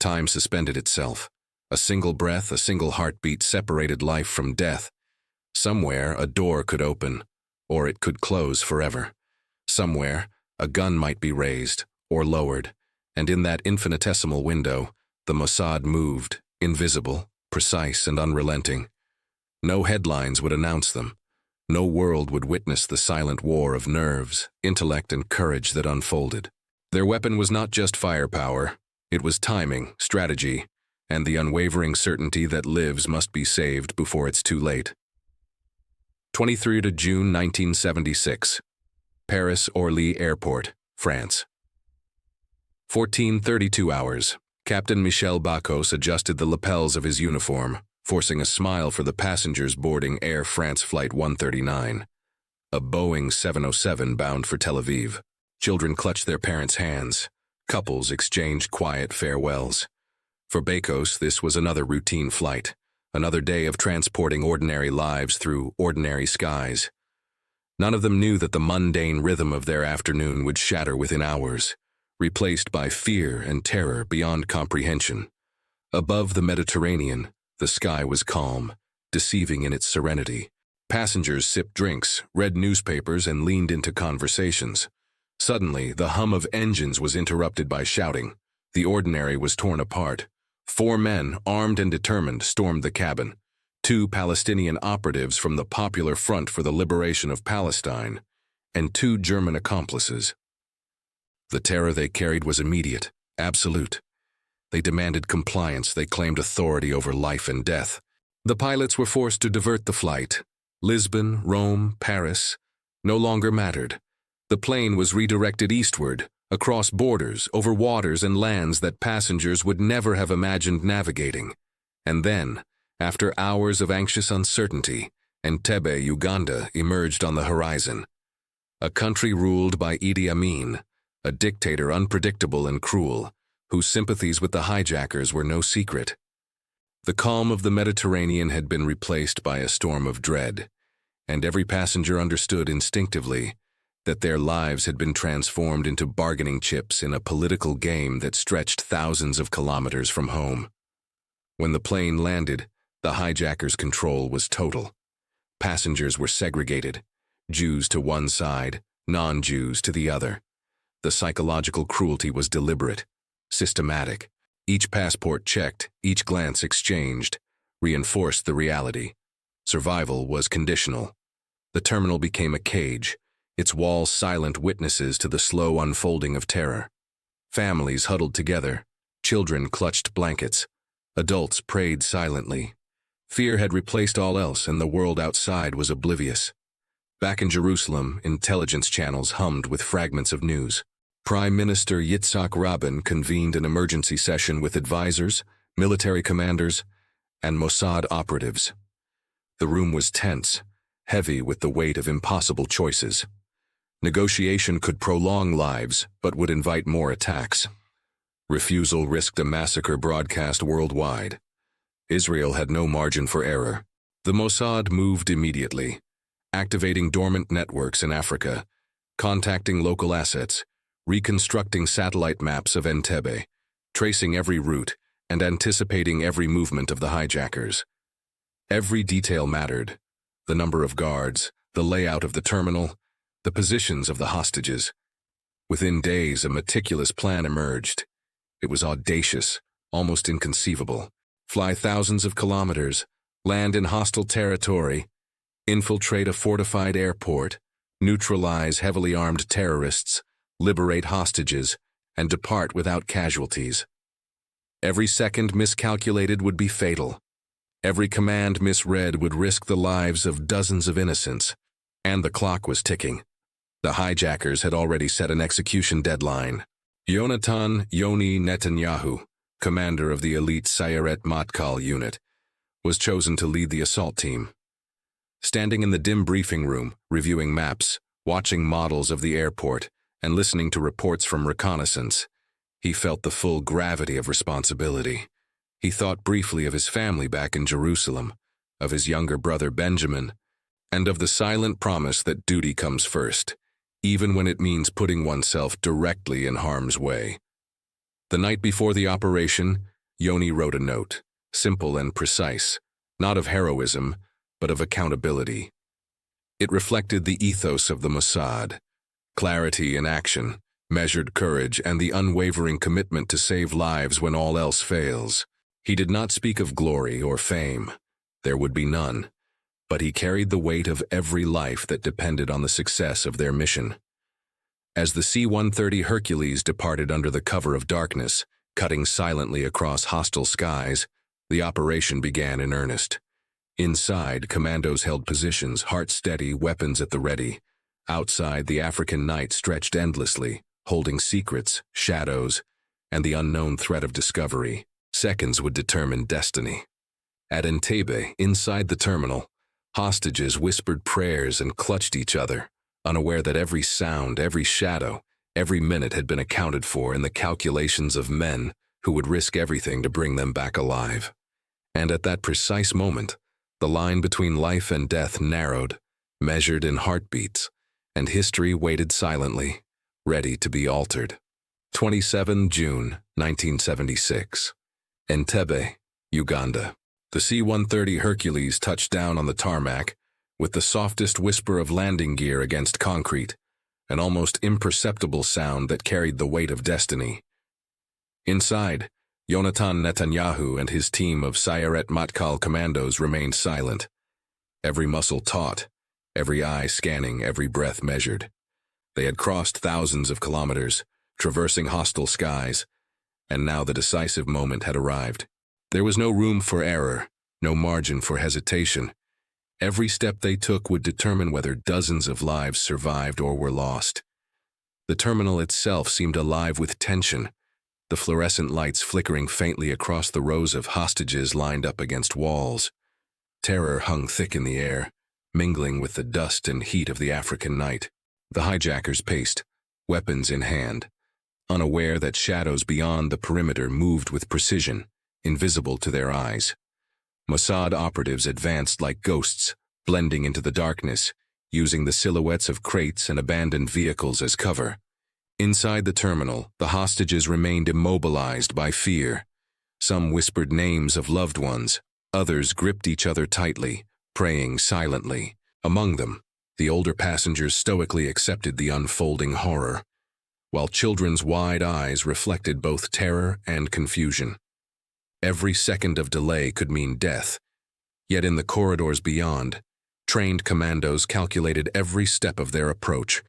Time suspended itself. A single breath, a single heartbeat separated life from death. Somewhere, a door could open, or it could close forever. Somewhere, a gun might be raised, or lowered, and in that infinitesimal window, the Mossad moved, invisible, precise, and unrelenting. No headlines would announce them. No world would witness the silent war of nerves, intellect, and courage that unfolded. Their weapon was not just firepower. It was timing, strategy, and the unwavering certainty that lives must be saved before it's too late. 23 June 1976. Paris Orly Airport, France. 14:32 hours. Captain Michel Bacos adjusted the lapels of his uniform, forcing a smile for the passengers boarding Air France Flight 139, a Boeing 707 bound for Tel Aviv. Children clutched their parents' hands. Couples exchanged quiet farewells. For Bacos, this was another routine flight, another day of transporting ordinary lives through ordinary skies. None of them knew that the mundane rhythm of their afternoon would shatter within hours, replaced by fear and terror beyond comprehension. Above the Mediterranean, the sky was calm, deceiving in its serenity. Passengers sipped drinks, read newspapers, and leaned into conversations. Suddenly, the hum of engines was interrupted by shouting. The ordinary was torn apart. 4 men, armed and determined, stormed the cabin. 2 Palestinian operatives from the Popular Front for the Liberation of Palestine, and 2 German accomplices. The terror they carried was immediate, absolute. They demanded compliance, they claimed authority over life and death. The pilots were forced to divert the flight. Lisbon, Rome, Paris no longer mattered. The plane was redirected eastward, across borders, over waters and lands that passengers would never have imagined navigating. And then, after hours of anxious uncertainty, Entebbe, Uganda, emerged on the horizon. A country ruled by Idi Amin, a dictator unpredictable and cruel, whose sympathies with the hijackers were no secret. The calm of the Mediterranean had been replaced by a storm of dread, and every passenger understood instinctively that their lives had been transformed into bargaining chips in a political game that stretched thousands of kilometers from home. When the plane landed, the hijackers' control was total. Passengers were segregated, Jews to one side, non-Jews to the other. The psychological cruelty was deliberate, systematic. Each passport checked, each glance exchanged, reinforced the reality. Survival was conditional. The terminal became a cage, its walls silent witnesses to the slow unfolding of terror. Families huddled together, children clutched blankets, adults prayed silently. Fear had replaced all else, and the world outside was oblivious. Back in Jerusalem, intelligence channels hummed with fragments of news. Prime Minister Yitzhak Rabin convened an emergency session with advisors, military commanders, and Mossad operatives. The room was tense, heavy with the weight of impossible choices. Negotiation could prolong lives, but would invite more attacks. Refusal risked a massacre broadcast worldwide. Israel had no margin for error. The Mossad moved immediately, activating dormant networks in Africa, contacting local assets, reconstructing satellite maps of Entebbe, tracing every route, and anticipating every movement of the hijackers. Every detail mattered: the number of guards, the layout of the terminal, the positions of the hostages. Within days, a meticulous plan emerged. It was audacious, almost inconceivable. Fly thousands of kilometers, land in hostile territory, infiltrate a fortified airport, neutralize heavily armed terrorists, liberate hostages, and depart without casualties. Every second miscalculated would be fatal. Every command misread would risk the lives of dozens of innocents. And the clock was ticking. The hijackers had already set an execution deadline. Yonatan Yoni Netanyahu, commander of the elite Sayeret Matkal unit, was chosen to lead the assault team. Standing in the dim briefing room, reviewing maps, watching models of the airport, and listening to reports from reconnaissance, he felt the full gravity of responsibility. He thought briefly of his family back in Jerusalem, of his younger brother Benjamin, and of the silent promise that duty comes first, even when it means putting oneself directly in harm's way. The night before the operation, Yoni wrote a note, simple and precise, not of heroism, but of accountability. It reflected the ethos of the Mossad: clarity in action, measured courage, and the unwavering commitment to save lives when all else fails. He did not speak of glory or fame. There would be none. But he carried the weight of every life that depended on the success of their mission. As the C-130 Hercules departed under the cover of darkness, cutting silently across hostile skies, the operation began in earnest. Inside, commandos held positions, hearts steady, weapons at the ready. Outside, the African night stretched endlessly, holding secrets, shadows, and the unknown threat of discovery. Seconds would determine destiny. At Entebbe, inside the terminal, hostages whispered prayers and clutched each other, unaware that every sound, every shadow, every minute had been accounted for in the calculations of men who would risk everything to bring them back alive. And at that precise moment, the line between life and death narrowed, measured in heartbeats, and history waited silently, ready to be altered. 27 June 1976. Entebbe, Uganda. The C-130 Hercules touched down on the tarmac with the softest whisper of landing gear against concrete, an almost imperceptible sound that carried the weight of destiny. Inside, Yonatan Netanyahu and his team of Sayeret Matkal commandos remained silent, every muscle taut, every eye scanning, every breath measured. They had crossed thousands of kilometers, traversing hostile skies, and now the decisive moment had arrived. There was no room for error, no margin for hesitation. Every step they took would determine whether dozens of lives survived or were lost. The terminal itself seemed alive with tension, the fluorescent lights flickering faintly across the rows of hostages lined up against walls. Terror hung thick in the air, mingling with the dust and heat of the African night. The hijackers paced, weapons in hand, unaware that shadows beyond the perimeter moved with precision, invisible to their eyes. Mossad operatives advanced like ghosts, blending into the darkness, using the silhouettes of crates and abandoned vehicles as cover. Inside the terminal, the hostages remained immobilized by fear. Some whispered names of loved ones, others gripped each other tightly, praying silently. Among them, the older passengers stoically accepted the unfolding horror, while children's wide eyes reflected both terror and confusion. Every second of delay could mean death, yet in the corridors beyond, trained commandos calculated every step of their approach,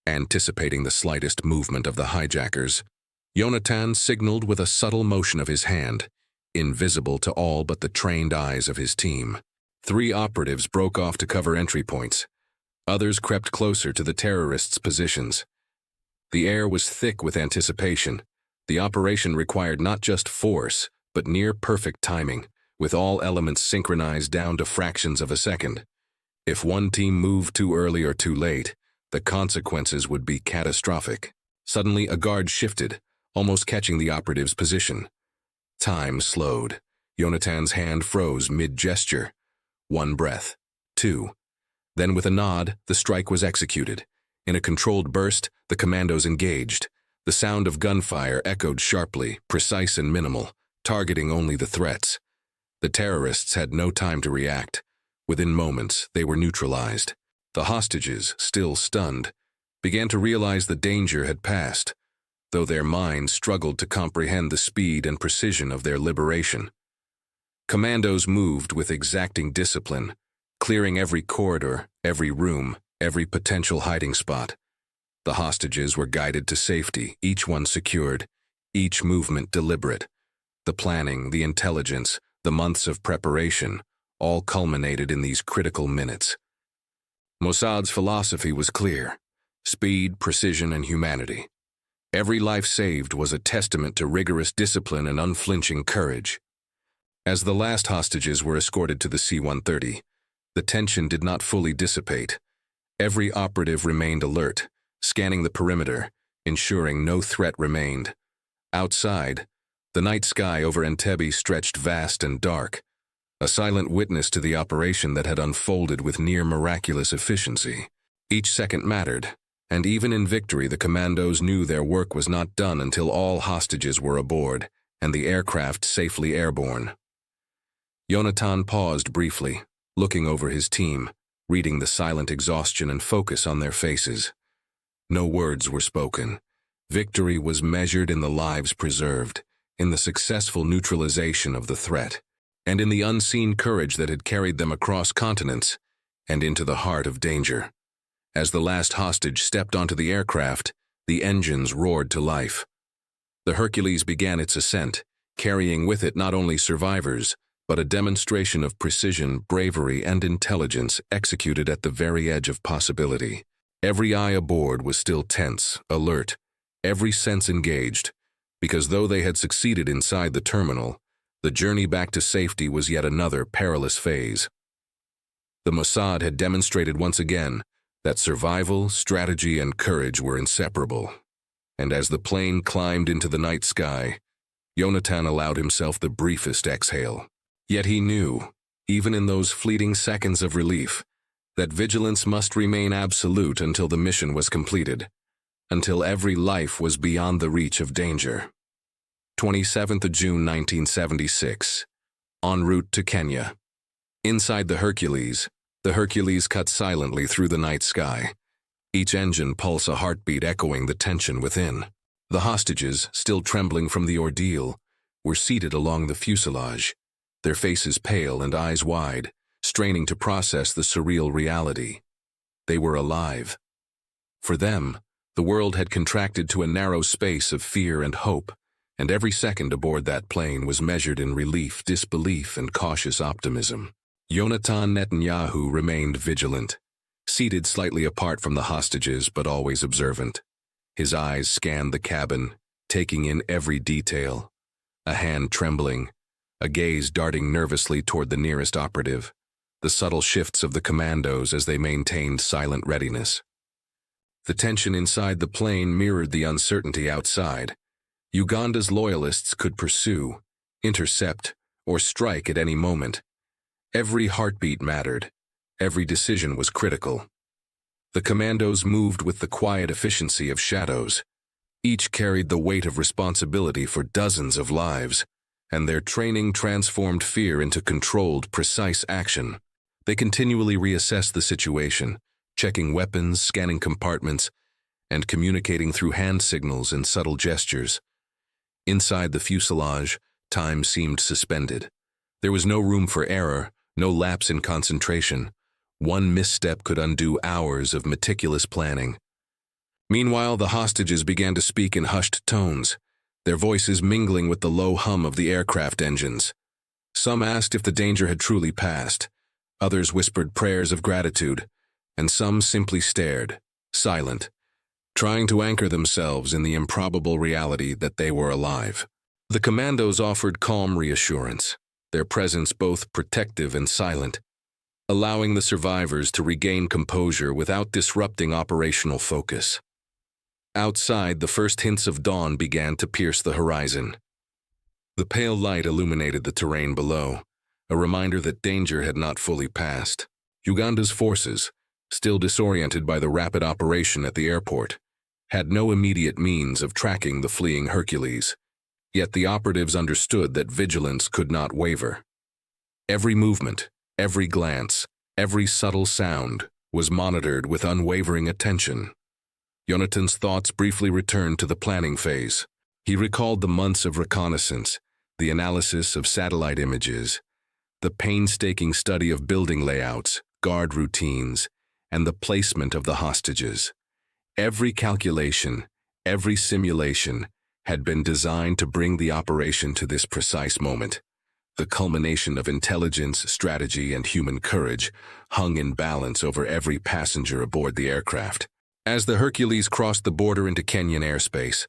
anticipating the slightest movement of the hijackers. Yonatan signaled with a subtle motion of his hand, invisible to all but the trained eyes of his team. 3 operatives broke off to cover entry points. Others crept closer to the terrorists' positions. The air was thick with anticipation. The operation required not just force, but near-perfect timing, with all elements synchronized down to fractions of a second. If one team moved too early or too late, the consequences would be catastrophic. Suddenly, a guard shifted, almost catching the operative's position. Time slowed. Yonatan's hand froze mid-gesture. 1 breath. 2. Then with a nod, the strike was executed. In a controlled burst, the commandos engaged. The sound of gunfire echoed sharply, precise and minimal, targeting only the threats. The terrorists had no time to react. Within moments, they were neutralized. The hostages, still stunned, began to realize the danger had passed, though their minds struggled to comprehend the speed and precision of their liberation. Commandos moved with exacting discipline, clearing every corridor, every room, every potential hiding spot. The hostages were guided to safety, each one secured, each movement deliberate. The planning, the intelligence, the months of preparation, all culminated in these critical minutes. Mossad's philosophy was clear: speed, precision, and humanity. Every life saved was a testament to rigorous discipline and unflinching courage. As the last hostages were escorted to the C-130, the tension did not fully dissipate. Every operative remained alert, scanning the perimeter, ensuring no threat remained. Outside, the night sky over Entebbe stretched vast and dark, a silent witness to the operation that had unfolded with near-miraculous efficiency. Each second mattered, and even in victory the commandos knew their work was not done until all hostages were aboard, and the aircraft safely airborne. Yonatan paused briefly, looking over his team, reading the silent exhaustion and focus on their faces. No words were spoken. Victory was measured in the lives preserved, in the successful neutralization of the threat, and in the unseen courage that had carried them across continents and into the heart of danger. As the last hostage stepped onto the aircraft, the engines roared to life. The Hercules began its ascent, carrying with it not only survivors, but a demonstration of precision, bravery, and intelligence executed at the very edge of possibility. Every eye aboard was still tense, alert, every sense engaged, because though they had succeeded inside the terminal, the journey back to safety was yet another perilous phase. The Mossad had demonstrated once again that survival, strategy, and courage were inseparable. And as the plane climbed into the night sky, Yonatan allowed himself the briefest exhale. Yet he knew, even in those fleeting seconds of relief, that vigilance must remain absolute until the mission was completed, until every life was beyond the reach of danger. 27th of June 1976, en route to Kenya. Inside the Hercules cut silently through the night sky, each engine pulse a heartbeat echoing the tension within. The hostages, still trembling from the ordeal, were seated along the fuselage, their faces pale and eyes wide, straining to process the surreal reality. They were alive. For them, the world had contracted to a narrow space of fear and hope, and every second aboard that plane was measured in relief, disbelief, and cautious optimism. Yonatan Netanyahu remained vigilant, seated slightly apart from the hostages but always observant. His eyes scanned the cabin, taking in every detail, a hand trembling, a gaze darting nervously toward the nearest operative, the subtle shifts of the commandos as they maintained silent readiness. The tension inside the plane mirrored the uncertainty outside. Uganda's loyalists could pursue, intercept, or strike at any moment. Every heartbeat mattered. Every decision was critical. The commandos moved with the quiet efficiency of shadows. Each carried the weight of responsibility for dozens of lives, and their training transformed fear into controlled, precise action. They continually reassessed the situation, checking weapons, scanning compartments, and communicating through hand signals and subtle gestures. Inside the fuselage, time seemed suspended. There was no room for error, no lapse in concentration. One misstep could undo hours of meticulous planning. Meanwhile, the hostages began to speak in hushed tones, their voices mingling with the low hum of the aircraft engines. Some asked if the danger had truly passed, others whispered prayers of gratitude, and some simply stared, silent, trying to anchor themselves in the improbable reality that they were alive. The commandos offered calm reassurance, their presence both protective and silent, allowing the survivors to regain composure without disrupting operational focus. Outside, the first hints of dawn began to pierce the horizon. The pale light illuminated the terrain below, a reminder that danger had not fully passed. Uganda's forces, still disoriented by the rapid operation at the airport, had no immediate means of tracking the fleeing Hercules, yet the operatives understood that vigilance could not waver. Every movement, every glance, every subtle sound was monitored with unwavering attention. Yonatan's thoughts briefly returned to the planning phase. He recalled the months of reconnaissance, the analysis of satellite images, the painstaking study of building layouts, guard routines, and the placement of the hostages. Every calculation, every simulation had been designed to bring the operation to this precise moment. The culmination of intelligence, strategy, and human courage hung in balance over every passenger aboard the aircraft. As the Hercules crossed the border into Kenyan airspace,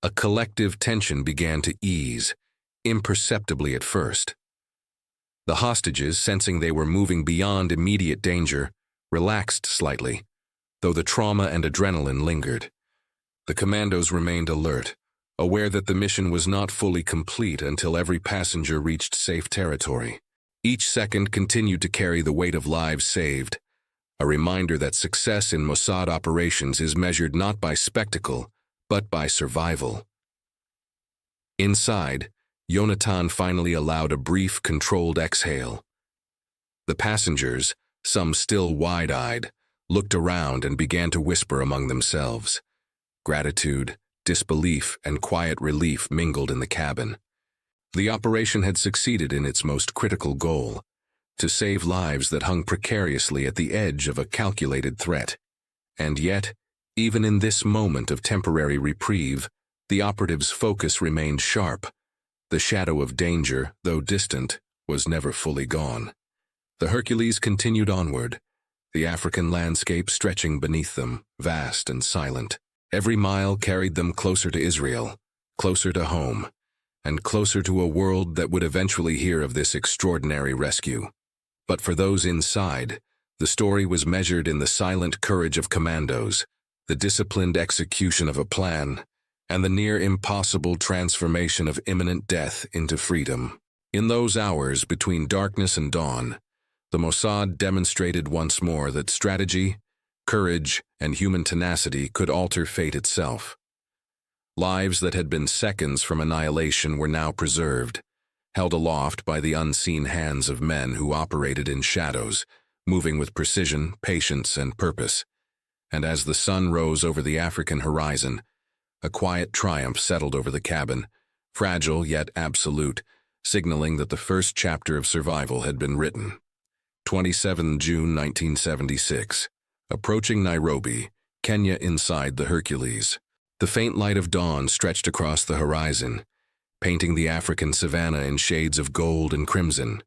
a collective tension began to ease, imperceptibly at first. The hostages, sensing they were moving beyond immediate danger, relaxed slightly, though the trauma and adrenaline lingered. The commandos remained alert, aware that the mission was not fully complete until every passenger reached safe territory. Each second continued to carry the weight of lives saved, a reminder that success in Mossad operations is measured not by spectacle, but by survival. Inside, Yonatan finally allowed a brief, controlled exhale. The passengers, some still wide-eyed, looked around and began to whisper among themselves. Gratitude, disbelief, and quiet relief mingled in the cabin. The operation had succeeded in its most critical goal, to save lives that hung precariously at the edge of a calculated threat. And yet, even in this moment of temporary reprieve, the operatives' focus remained sharp. The shadow of danger, though distant, was never fully gone. The Hercules continued onward, the African landscape stretching beneath them, vast and silent. Every mile carried them closer to Israel, closer to home, and closer to a world that would eventually hear of this extraordinary rescue. But for those inside, the story was measured in the silent courage of commandos, the disciplined execution of a plan, and the near-impossible transformation of imminent death into freedom. In those hours between darkness and dawn, the Mossad demonstrated once more that strategy, courage, and human tenacity could alter fate itself. Lives that had been seconds from annihilation were now preserved, held aloft by the unseen hands of men who operated in shadows, moving with precision, patience, and purpose. And as the sun rose over the African horizon, a quiet triumph settled over the cabin, fragile yet absolute, signaling that the first chapter of survival had been written. 27 June 1976. Approaching Nairobi, Kenya inside the Hercules. The faint light of dawn stretched across the horizon, painting the African savanna in shades of gold and crimson.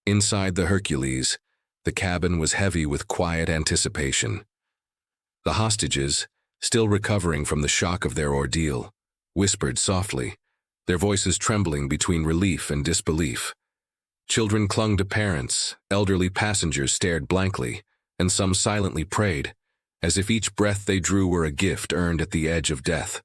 Inside the Hercules, the cabin was heavy with quiet anticipation. The hostages, still recovering from the shock of their ordeal, whispered softly, their voices trembling between relief and disbelief. Children clung to parents, elderly passengers stared blankly, and some silently prayed, as if each breath they drew were a gift earned at the edge of death.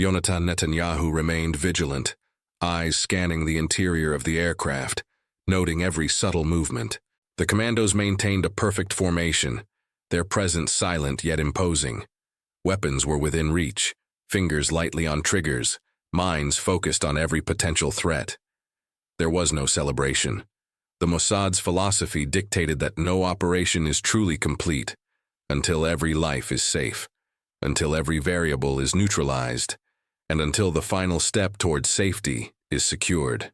Yonatan Netanyahu remained vigilant, eyes scanning the interior of the aircraft, noting every subtle movement. The commandos maintained a perfect formation, their presence silent yet imposing. Weapons were within reach, fingers lightly on triggers, minds focused on every potential threat. There was no celebration. The Mossad's philosophy dictated that no operation is truly complete until every life is safe, until every variable is neutralized, and until the final step towards safety is secured.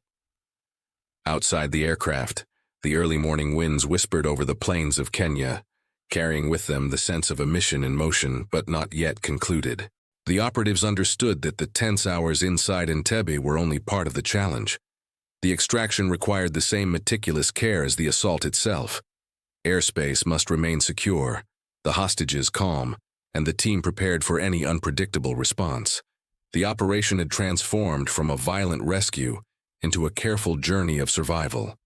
Outside the aircraft, the early morning winds whispered over the plains of Kenya, carrying with them the sense of a mission in motion but not yet concluded. The operatives understood that the tense hours inside Entebbe were only part of the challenge. The extraction required the same meticulous care as the assault itself. Airspace must remain secure, the hostages calm, and the team prepared for any unpredictable response. The operation had transformed from a violent rescue into a careful journey of survival.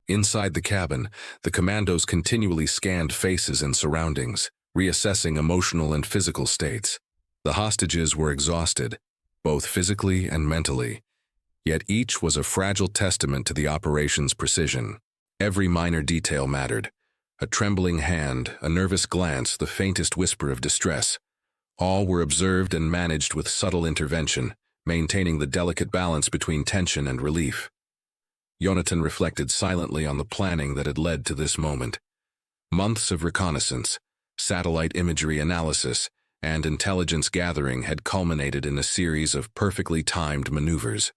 Inside the cabin, the commandos continually scanned faces and surroundings, reassessing emotional and physical states. The hostages were exhausted, both physically and mentally, yet each was a fragile testament to the operation's precision. Every minor detail mattered. A trembling hand, a nervous glance, the faintest whisper of distress. All were observed and managed with subtle intervention, maintaining the delicate balance between tension and relief. Yonatan reflected silently on the planning that had led to this moment. Months of reconnaissance, satellite imagery analysis, and intelligence gathering had culminated in a series of perfectly timed maneuvers.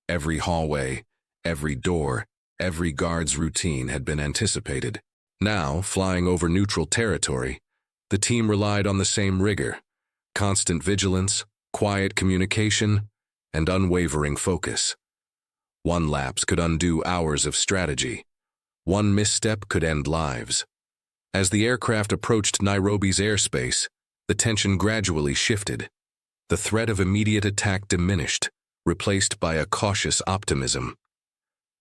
Every hallway, every door, every guard's routine had been anticipated. Now, flying over neutral territory, the team relied on the same rigor, constant vigilance, quiet communication, and unwavering focus. One lapse could undo hours of strategy. One misstep could end lives. As the aircraft approached Nairobi's airspace, the tension gradually shifted. The threat of immediate attack diminished, replaced by a cautious optimism.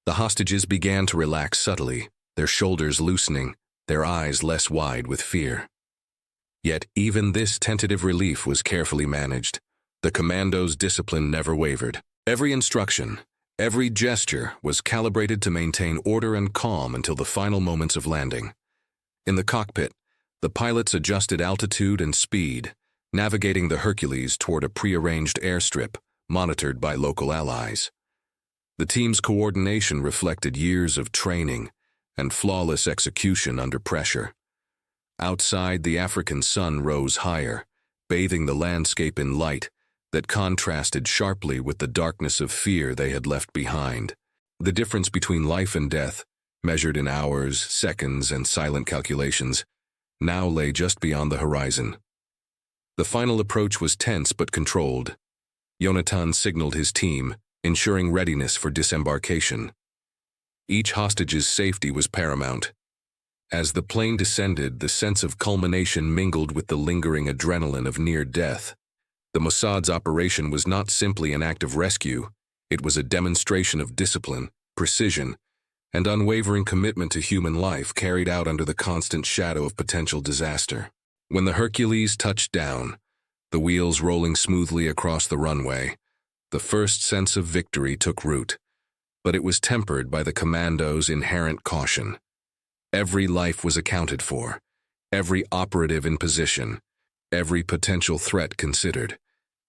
The hostages began to relax subtly, their shoulders loosening, their eyes less wide with fear. Yet even this tentative relief was carefully managed. The commandos' discipline never wavered. Every instruction, every gesture was calibrated to maintain order and calm until the final moments of landing. In the cockpit, the pilots adjusted altitude and speed, navigating the Hercules toward a prearranged airstrip, monitored by local allies. The team's coordination reflected years of training and flawless execution under pressure. Outside, the African sun rose higher, bathing the landscape in light that contrasted sharply with the darkness of fear they had left behind. The difference between life and death, measured in hours, seconds, and silent calculations, now lay just beyond the horizon. The final approach was tense but controlled. Yonatan signaled his team, ensuring readiness for disembarkation. Each hostage's safety was paramount. As the plane descended, the sense of culmination mingled with the lingering adrenaline of near death. The Mossad's operation was not simply an act of rescue, it was a demonstration of discipline, precision, and unwavering commitment to human life carried out under the constant shadow of potential disaster. When the Hercules touched down, the wheels rolling smoothly across the runway, the first sense of victory took root, but it was tempered by the commando's inherent caution. Every life was accounted for, every operative in position, every potential threat considered.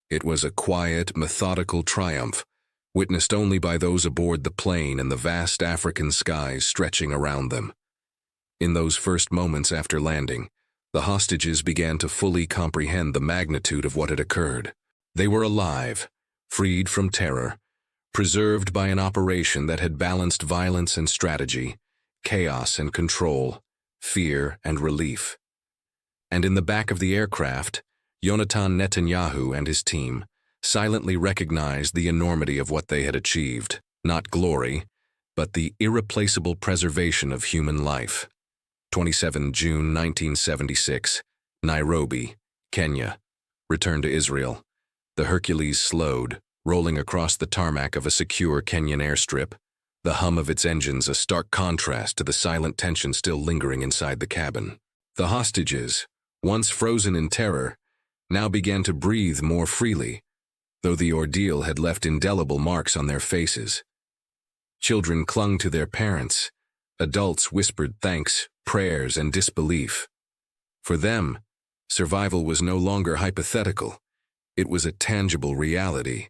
It was a quiet, methodical triumph, witnessed only by those aboard the plane and the vast African skies stretching around them. In those first moments after landing, the hostages began to fully comprehend the magnitude of what had occurred. They were alive, freed from terror, preserved by an operation that had balanced violence and strategy, chaos and control, fear and relief. And in the back of the aircraft, Yonatan Netanyahu and his team silently recognized the enormity of what they had achieved, not glory, but the irreplaceable preservation of human life. 27 June 1976, Nairobi, Kenya. Return to Israel. The Hercules slowed, rolling across the tarmac of a secure Kenyan airstrip, the hum of its engines a stark contrast to the silent tension still lingering inside the cabin. The hostages, once frozen in terror, now began to breathe more freely, though the ordeal had left indelible marks on their faces. Children clung to their parents, adults whispered thanks, prayers, and disbelief. For them, survival was no longer hypothetical. It was a tangible reality,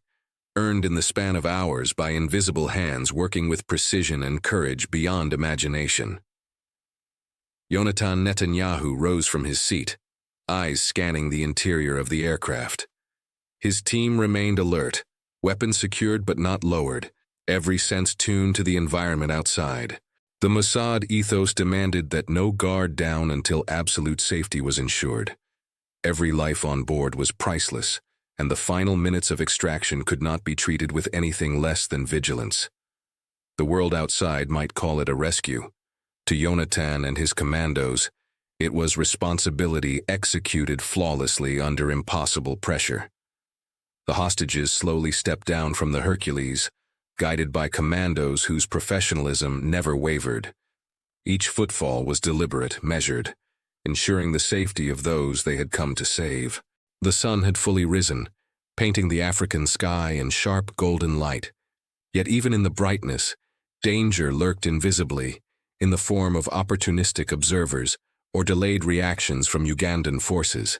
earned in the span of hours by invisible hands working with precision and courage beyond imagination. Yonatan Netanyahu rose from his seat, eyes scanning the interior of the aircraft. His team remained alert, weapons secured but not lowered, every sense tuned to the environment outside. The Mossad ethos demanded that no guard down until absolute safety was ensured. Every life on board was priceless, and the final minutes of extraction could not be treated with anything less than vigilance. The world outside might call it a rescue. To Yonatan and his commandos, it was responsibility executed flawlessly under impossible pressure. The hostages slowly stepped down from the Hercules, guided by commandos whose professionalism never wavered. Each footfall was deliberate, measured, ensuring the safety of those they had come to save. The sun had fully risen, painting the African sky in sharp golden light. Yet even in the brightness, danger lurked invisibly, in the form of opportunistic observers or delayed reactions from Ugandan forces.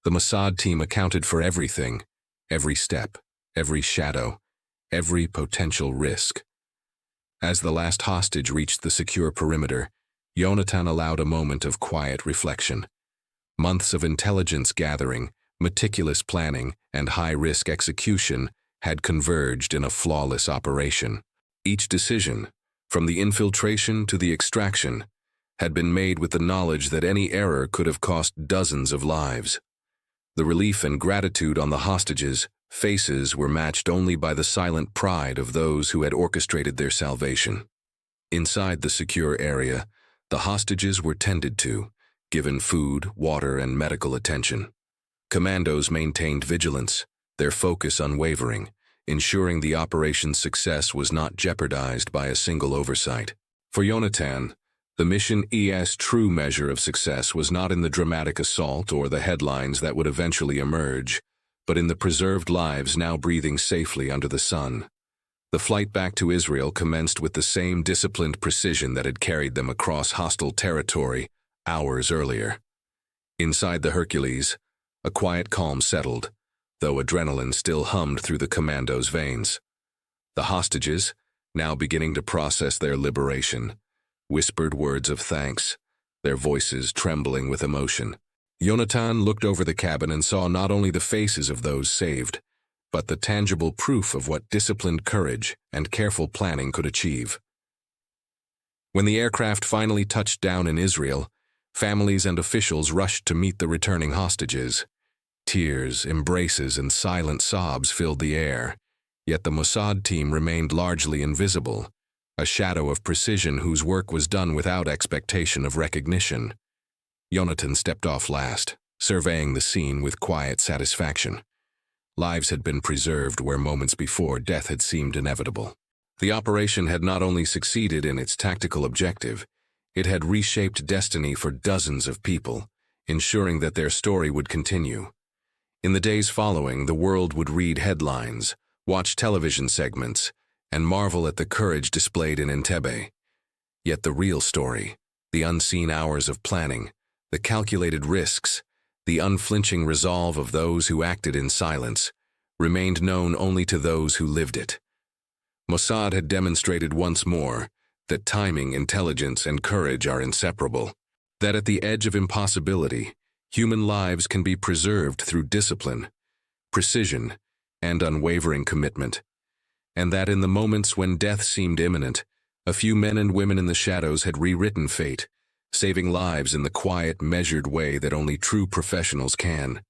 The Mossad team accounted for everything, every step, every shadow, every potential risk. As the last hostage reached the secure perimeter, Yonatan allowed a moment of quiet reflection. Months of intelligence gathering, meticulous planning, and high-risk execution had converged in a flawless operation. Each decision, from the infiltration to the extraction, had been made with the knowledge that any error could have cost dozens of lives. The relief and gratitude on the hostages' faces were matched only by the silent pride of those who had orchestrated their salvation. Inside the secure area, the hostages were tended to, given food, water, and medical attention. Commandos maintained vigilance, their focus unwavering, ensuring the operation's success was not jeopardized by a single oversight. For Yonatan, the mission's true measure of success was not in the dramatic assault or the headlines that would eventually emerge, but in the preserved lives now breathing safely under the sun. The flight back to Israel commenced with the same disciplined precision that had carried them across hostile territory hours earlier. Inside the Hercules, a quiet calm settled, though adrenaline still hummed through the commandos' veins. The hostages, now beginning to process their liberation, whispered words of thanks, their voices trembling with emotion. Yonatan looked over the cabin and saw not only the faces of those saved, but the tangible proof of what disciplined courage and careful planning could achieve. When the aircraft finally touched down in Israel, families and officials rushed to meet the returning hostages. Tears, embraces, and silent sobs filled the air, yet the Mossad team remained largely invisible, a shadow of precision whose work was done without expectation of recognition. Yonatan stepped off last, surveying the scene with quiet satisfaction. Lives had been preserved where moments before death had seemed inevitable. The operation had not only succeeded in its tactical objective, it had reshaped destiny for dozens of people, ensuring that their story would continue. In the days following, the world would read headlines, watch television segments, and marvel at the courage displayed in Entebbe. Yet the real story, the unseen hours of planning, the calculated risks, the unflinching resolve of those who acted in silence, remained known only to those who lived it. Mossad had demonstrated once more that timing, intelligence, and courage are inseparable, that at the edge of impossibility, human lives can be preserved through discipline, precision, and unwavering commitment, and that in the moments when death seemed imminent, a few men and women in the shadows had rewritten fate, saving lives in the quiet, measured way that only true professionals can.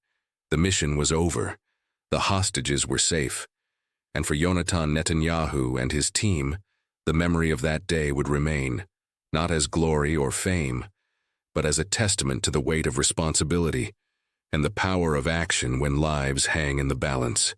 The mission was over. The hostages were safe. And for Yonatan Netanyahu and his team, the memory of that day would remain, not as glory or fame, but as a testament to the weight of responsibility and the power of action when lives hang in the balance.